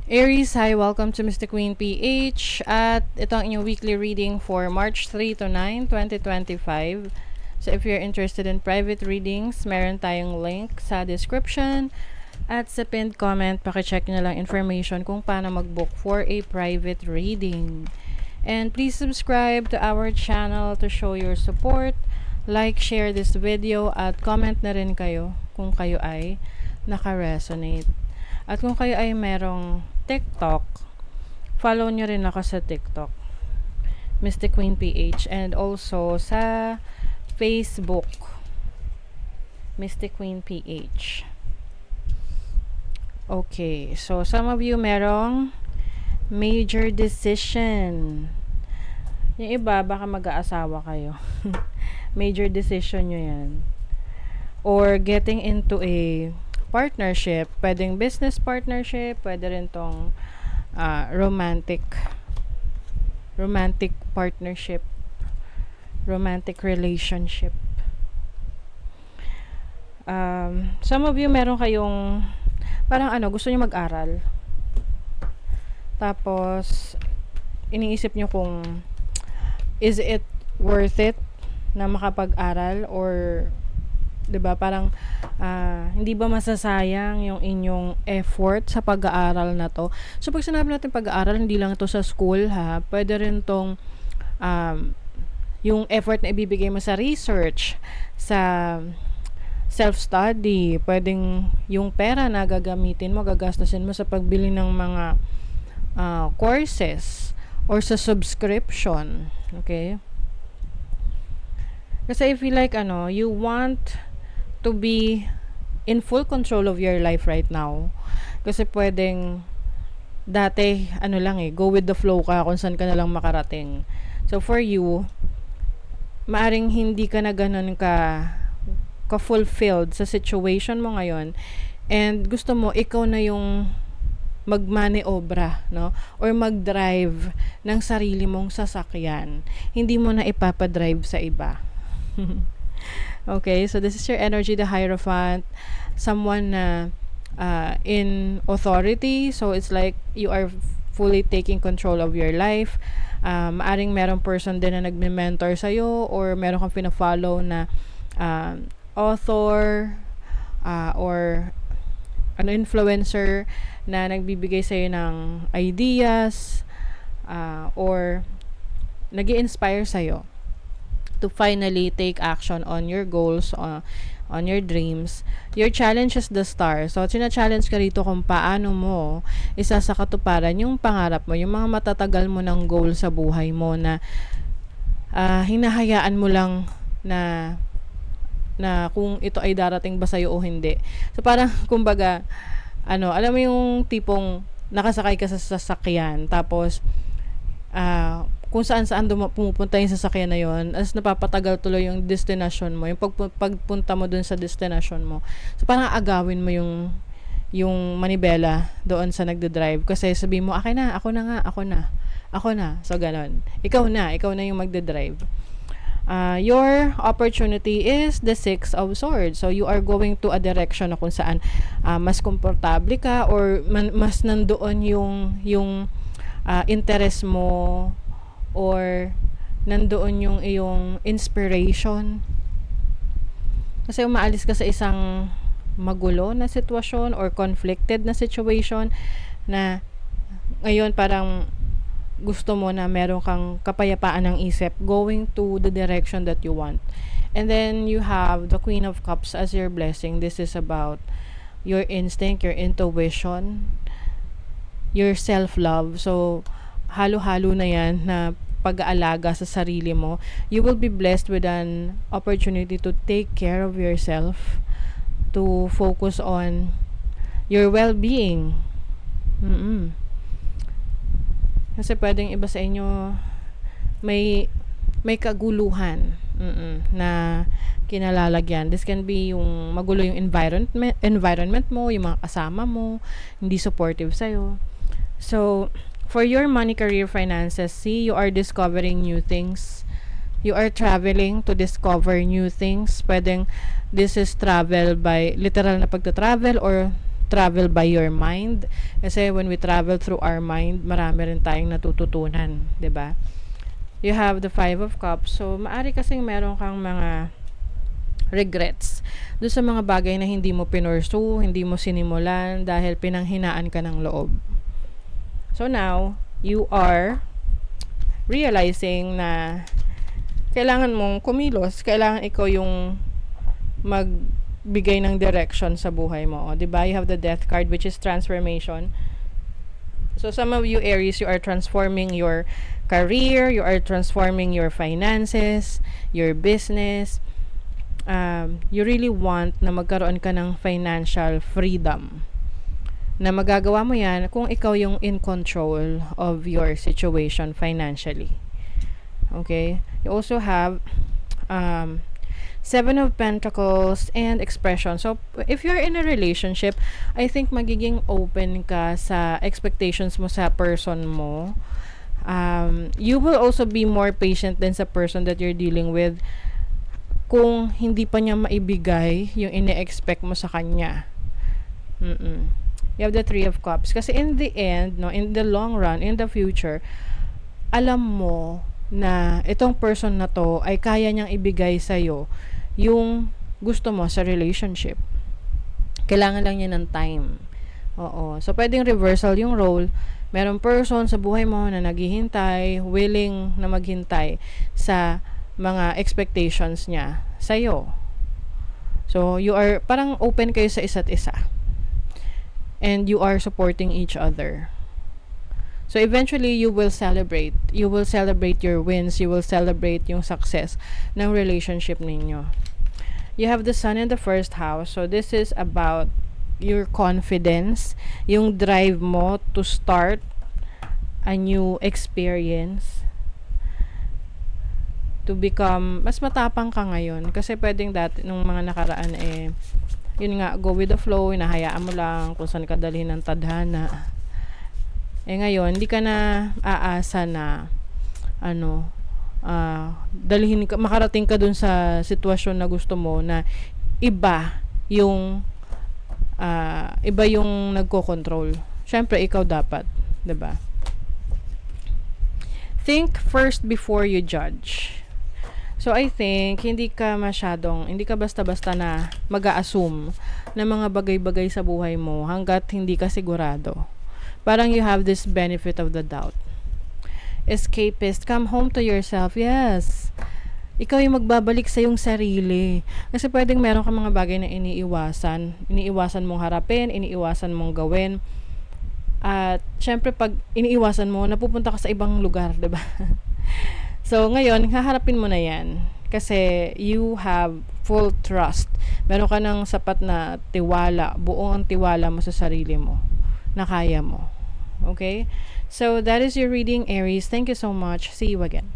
Aries, hi! Welcome to Mr. Queen PH at ito ang inyong weekly reading for March 3 to 9, 2025. So if you're interested in private readings, meron tayong link sa description at sa pinned comment. Pakicheck nyo lang information kung paano mag-book for a private reading. And please subscribe to our channel to show your support. Like, share this video at comment na rin kayo kung kayo ay naka-resonate. At kung kayo ay merong TikTok, follow nyo rin ako sa TikTok, Mystic Queen PH, and also sa Facebook, Mystic Queen PH. Okay, so some of you merong major decision. Yung iba, baka mag-aasawa kayo. Major decision nyo yan. Or getting into a partnership, pwedeng business partnership, pwede rin tong romantic partnership, romantic relationship. Some of you meron kayong parang gusto nyo mag-aral, tapos iniisip nyo kung is it worth it na makapag-aral, or 'di ba parang hindi ba masasayang yung inyong effort sa pag-aaral na to. So pag sinabi natin pag-aaral, hindi lang ito sa school ha, pwede rin tong yung effort na ibibigay mo sa research, sa self-study, pwedeng yung pera na gagamitin mo, gagastusin mo sa pagbili ng mga courses or sa subscription. Okay, kasi I feel like you want to be in full control of your life right now. Kasi pwedeng dati go with the flow ka kung saan ka na lang makarating. So for you, maaring hindi ka na ganun ka fulfilled sa situation mo ngayon, and gusto mo ikaw na yung magmaniobra, no? Or mag-drive ng sarili mong sasakyan. Hindi mo na ipapadrive sa iba. Okay, so this is your energy, the Hierophant, someone na in authority. So it's like you are fully taking control of your life. Maaring merong person din na nagme-mentor sa'yo, or meron kang pina-follow na author or influencer na nagbibigay sa'yo ng ideas or nag-i-inspire sa'yo to finally take action on your goals, on your dreams. Your challenge is the star. So, sina-challenge ka rito kung paano mo isa sa katuparan yung pangarap mo, yung mga matatagal mo ng goal sa buhay mo na hinahayaan mo lang na kung ito ay darating ba sa'yo o hindi. So, parang, kumbaga, alam mo yung tipong nakasakay ka sa sasakyan, tapos, kung saan pumupunta yung sasakyan na yon, as napapatagal tuloy yung destination mo, yung pagpunta mo dun sa destination mo. So parang agawin mo yung manibela doon sa nagde-drive, kasi sabi mo, ako na. So ganon. Ikaw na yung magde-drive. Your opportunity is the Six of Swords. So you are going to a direction na kung saan mas komportable ka, or mas nandoon yung interest mo, or nandoon yung iyong inspiration. Kasi umaalis ka sa isang magulo na sitwasyon or conflicted na situation na ngayon parang gusto mo na meron kang kapayapaan ng isip, going to the direction that you want. And then you have the Queen of Cups as your blessing. This is about your instinct, your intuition, your self-love. So halo-halo na yan na pag-aalaga sa sarili mo. You will be blessed with an opportunity to take care of yourself, to focus on your well-being. Kasi pwedeng iba sa inyo may kaguluhan na kinalalagyan. This can be yung magulo yung environment mo, yung mga kasama mo, hindi supportive sa'yo. So for your money, career, finances, see, you are discovering new things. You are traveling to discover new things. Pwedeng this is travel by literal na pagta-travel, or travel by your mind. Kasi when we travel through our mind, marami rin tayong natututunan, 'di ba? You have the Five of Cups. So, maari kasing meron kang mga regrets doon sa mga bagay na hindi mo pinursu, hindi mo sinimulan dahil pinanghinaan ka ng loob. So now, you are realizing na kailangan mong kumilos, kailangan ikaw yung magbigay ng direction sa buhay mo. O, diba? You have the Death card, which is transformation. So some of you Aries, you are transforming your career, you are transforming your finances, your business. You really want na magkaroon ka ng financial freedom. Na magagawa mo yan kung ikaw yung in control of your situation financially. Okay? You also have Seven of Pentacles and expression. So, if you're in a relationship, I think magiging open ka sa expectations mo sa person mo. You will also be more patient than sa person that you're dealing with kung hindi pa niya maibigay yung ine-expect mo sa kanya. You have the Three of Cups. Kasi in the end, no, in the long run, in the future, alam mo na itong person na to ay kaya niyang ibigay sa'yo yung gusto mo sa relationship. Kailangan lang niya ng time. Oo. So, pwedeng reversal yung role. Merong person sa buhay mo na naghihintay, willing na maghintay sa mga expectations niya sa'yo. So, you are, parang open kayo sa isa't isa. And you are supporting each other. So, eventually, you will celebrate. You will celebrate your wins. You will celebrate yung success ng relationship ninyo. You have the Sun in the first house. So, this is about your confidence, yung drive mo to start a new experience, to become, mas matapang ka ngayon. Kasi pwedeng dati, nung mga nakaraan yun nga, go with the flow, hinahayaan mo lang kung saan ka dalhin ng tadhana. Ngayon, hindi ka na aasa na dalhin ka, makarating ka dun sa sitwasyon na gusto mo na iba yung nagko-control. Syempre, ikaw dapat, 'di ba? Think first before you judge. So, I think, hindi ka basta-basta na mag-a-assume na mga bagay-bagay sa buhay mo hanggat hindi ka sigurado. Parang you have this benefit of the doubt. Escapist, come home to yourself. Yes. Ikaw yung magbabalik sa yung sarili. Kasi pwedeng meron ka mga bagay na iniiwasan. Iniiwasan mong harapin, iniiwasan mong gawin. At syempre pag iniiwasan mo, napupunta ka sa ibang lugar, 'di ba? So ngayon, haharapin mo na 'yan kasi you have full trust. Meron ka ng sapat na tiwala, buong ang tiwala mo sa sarili mo na kaya mo. Okay? So that is your reading, Aries. Thank you so much. See you again.